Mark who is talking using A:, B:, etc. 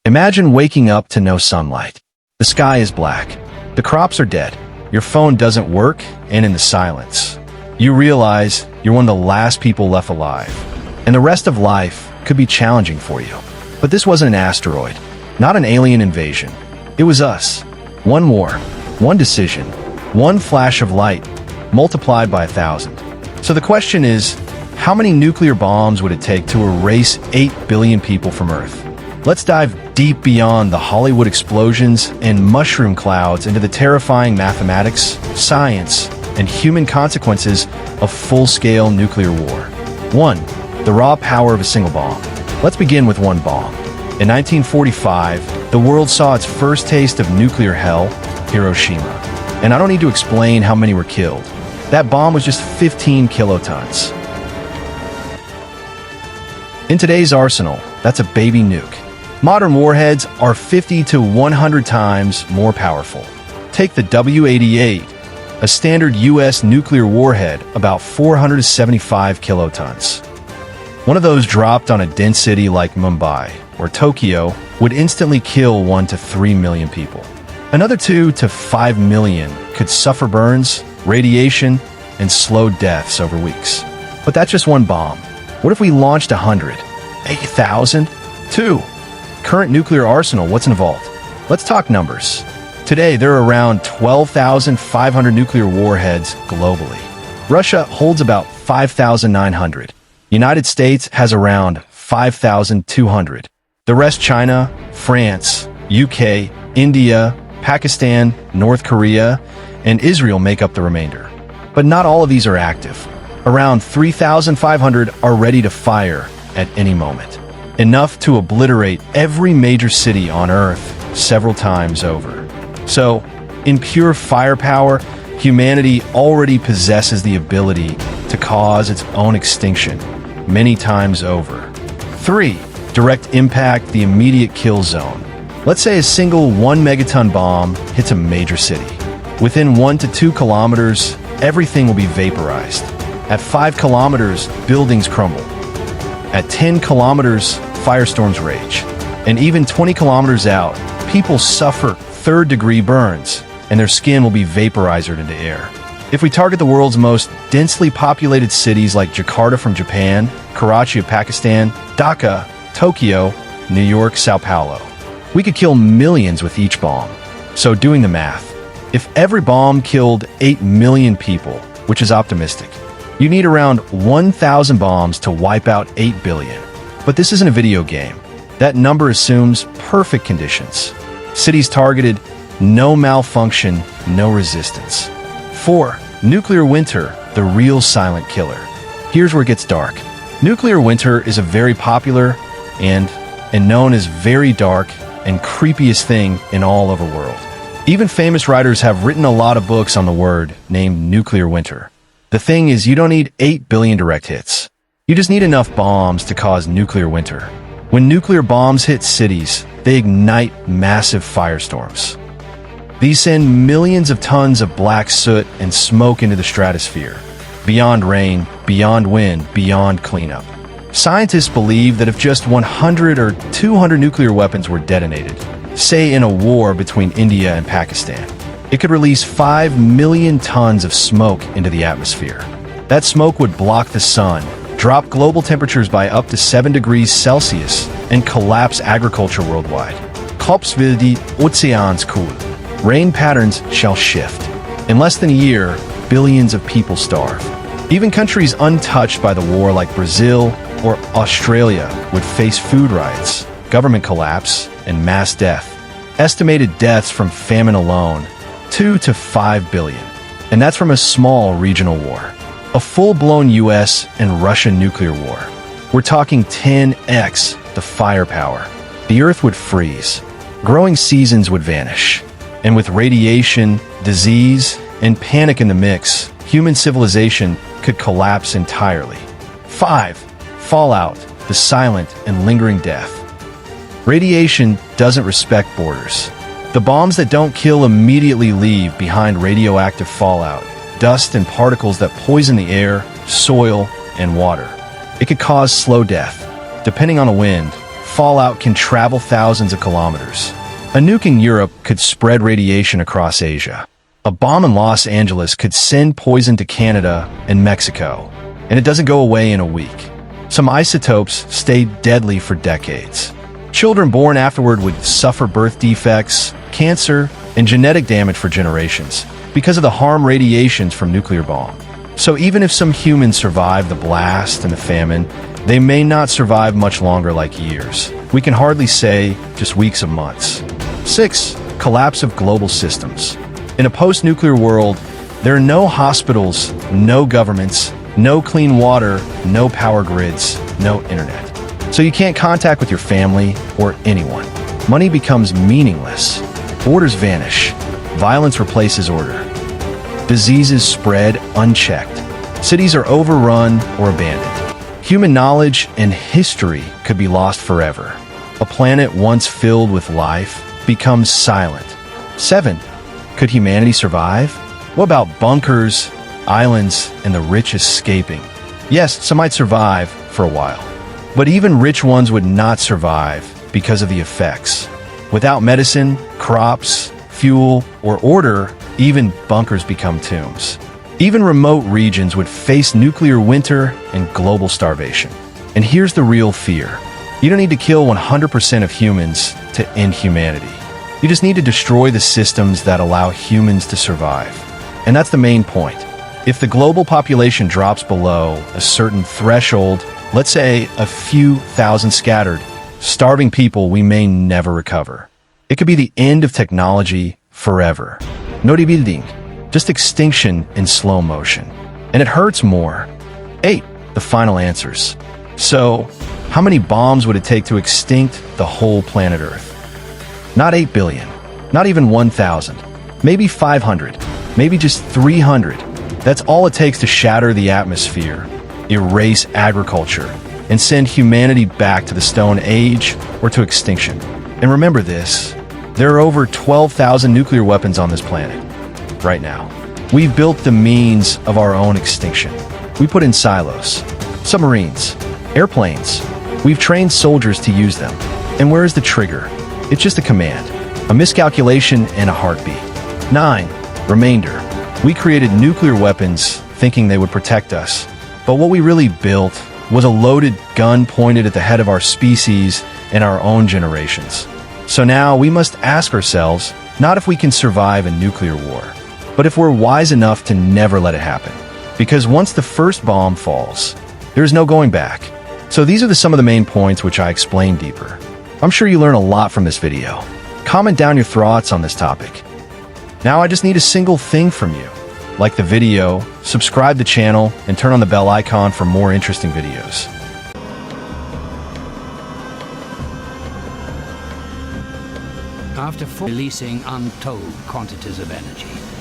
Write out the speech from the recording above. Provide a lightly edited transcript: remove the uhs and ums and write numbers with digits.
A: Imagine waking up to no sunlight. The sky is black. The crops are dead. Your phone doesn't work, and in the silence, you realize you're one of the last people left alive. And the rest of life could be challenging for you. But this wasn't an asteroid, not an alien invasion. It was us. One war, one decision, one flash of light, multiplied by 1,000. So the question is, how many nuclear bombs would it take to erase 8 billion people from Earth? Let's dive deep beyond the Hollywood explosions and mushroom clouds into the terrifying mathematics, science, and human consequences of full-scale nuclear war. 1. The raw power of a single bomb. Let's begin with one bomb. In 1945, the world saw its first taste of nuclear hell, Hiroshima. And I don't need to explain how many were killed. That bomb was just 15 kilotons. In today's arsenal, that's a baby nuke. Modern warheads are 50 to 100 times more powerful. Take the W-88, a standard U.S. nuclear warhead, about 475 kilotons. One of those dropped on a dense city like Mumbai or Tokyo would instantly kill 1 to 3 million people. Another 2 to 5 million could suffer burns, radiation, and slow deaths over weeks. But that's just one bomb. What if we launched 100? 8,000? 2. Current nuclear arsenal, what's involved? Let's talk numbers. Today, there are around 12,500 nuclear warheads globally. Russia holds about 5,900. United States has around 5,200. The rest China, France, UK, India, Pakistan, North Korea, and Israel make up the remainder. But not all of these are active. Around 3,500 are ready to fire at any moment. Enough to obliterate every major city on Earth several times over. So, in pure firepower, humanity already possesses the ability to cause its own extinction many times over. 3. Direct impact, the immediate kill zone. Let's say a single 1 megaton bomb hits a major city. Within 1 to 2 kilometers, everything will be vaporized. At 5 kilometers, buildings crumble. At 10 kilometers, firestorms rage. And even 20 kilometers out, people suffer third-degree burns, and their skin will be vaporized into air. If we target the world's most densely populated cities like Jakarta from Japan, Karachi of Pakistan, Dhaka, Tokyo, New York, Sao Paulo, we could kill millions with each bomb. So doing the math, if every bomb killed 8 million people, which is optimistic, you need around 1,000 bombs to wipe out 8 billion. But this isn't a video game. That number assumes perfect conditions. Cities targeted, no malfunction, no resistance. 4. Nuclear winter, the real silent killer. Here's where it gets dark. Nuclear winter is a very popular and known as very dark and creepiest thing in all of the world. Even famous writers have written a lot of books on the word named nuclear winter. The thing is, you don't need 8 billion direct hits. You just need enough bombs to cause nuclear winter. When nuclear bombs hit cities, they ignite massive firestorms. These send millions of tons of black soot and smoke into the stratosphere. Beyond rain, beyond wind, beyond cleanup. Scientists believe that if just 100 or 200 nuclear weapons were detonated, say in a war between India and Pakistan, it could release 5 million tons of smoke into the atmosphere. That smoke would block the sun, drop global temperatures by up to 7 degrees Celsius, and collapse agriculture worldwide. Kops will die Ozeans cool. Rain patterns shall shift. In less than a year, billions of people starve. Even countries untouched by the war like Brazil or Australia would face food riots, government collapse, and mass death. Estimated deaths from famine alone, 2 to 5 billion. And that's from a small regional war. A full-blown US and Russian nuclear war. We're talking 10x the firepower. The Earth would freeze. Growing seasons would vanish. And with radiation, disease, and panic in the mix, human civilization could collapse entirely. 5. Fallout, the silent and lingering death. Radiation doesn't respect borders. The bombs that don't kill immediately leave behind radioactive fallout, dust and particles that poison the air, soil, and water. It could cause slow death, depending on the wind, fallout can travel thousands of kilometers. A nuke in Europe could spread radiation across Asia. A bomb in Los Angeles could send poison to Canada and Mexico, and it doesn't go away in a week. Some isotopes stay deadly for decades. Children born afterward would suffer birth defects, cancer, and genetic damage for generations because of the harm radiations from nuclear bomb. So even if some humans survive the blast and the famine, they may not survive much longer, like years. We can hardly say just weeks of months. 6. Collapse of global systems. In a post-nuclear world, there are no hospitals, no governments, no clean water, no power grids, no internet. So you can't contact with your family or anyone. Money becomes meaningless. Borders vanish. Violence replaces order. Diseases spread unchecked. Cities are overrun or abandoned. Human knowledge and history could be lost forever. A planet once filled with life becomes silent. 7. Could humanity survive? What about bunkers, islands, and the rich escaping? Yes, some might survive for a while. But even rich ones would not survive because of the effects. Without medicine, crops, fuel, or order, even bunkers become tombs. Even remote regions would face nuclear winter and global starvation. And here's the real fear. You don't need to kill 100% of humans to end humanity. You just need to destroy the systems that allow humans to survive. And that's the main point. If the global population drops below a certain threshold, let's say a few thousand scattered, starving people, we may never recover. It could be the end of technology forever. No rebuilding, just extinction in slow motion. And it hurts more. 8. The final answers. So, how many bombs would it take to extinct the whole planet Earth? Not 8 billion, not even 1,000, maybe 500, maybe just 300. That's all it takes to shatter the atmosphere, erase agriculture, and send humanity back to the Stone Age or to extinction. And remember this, there are over 12,000 nuclear weapons on this planet right now. We've built the means of our own extinction. We put in silos, submarines, airplanes. We've trained soldiers to use them. And where is the trigger? It's just a command, a miscalculation, and a heartbeat. 9. Remainder. We created nuclear weapons thinking they would protect us. But what we really built was a loaded gun pointed at the head of our species and our own generations. So now we must ask ourselves, not if we can survive a nuclear war, but if we're wise enough to never let it happen. Because once the first bomb falls, there's no going back. So these are some of the main points which I explained deeper. I'm sure you learn a lot from this video. Comment down your thoughts on this topic. Now I just need a single thing from you. Like the video, subscribe to the channel, and turn on the bell icon for more interesting videos.
B: After releasing untold quantities of energy,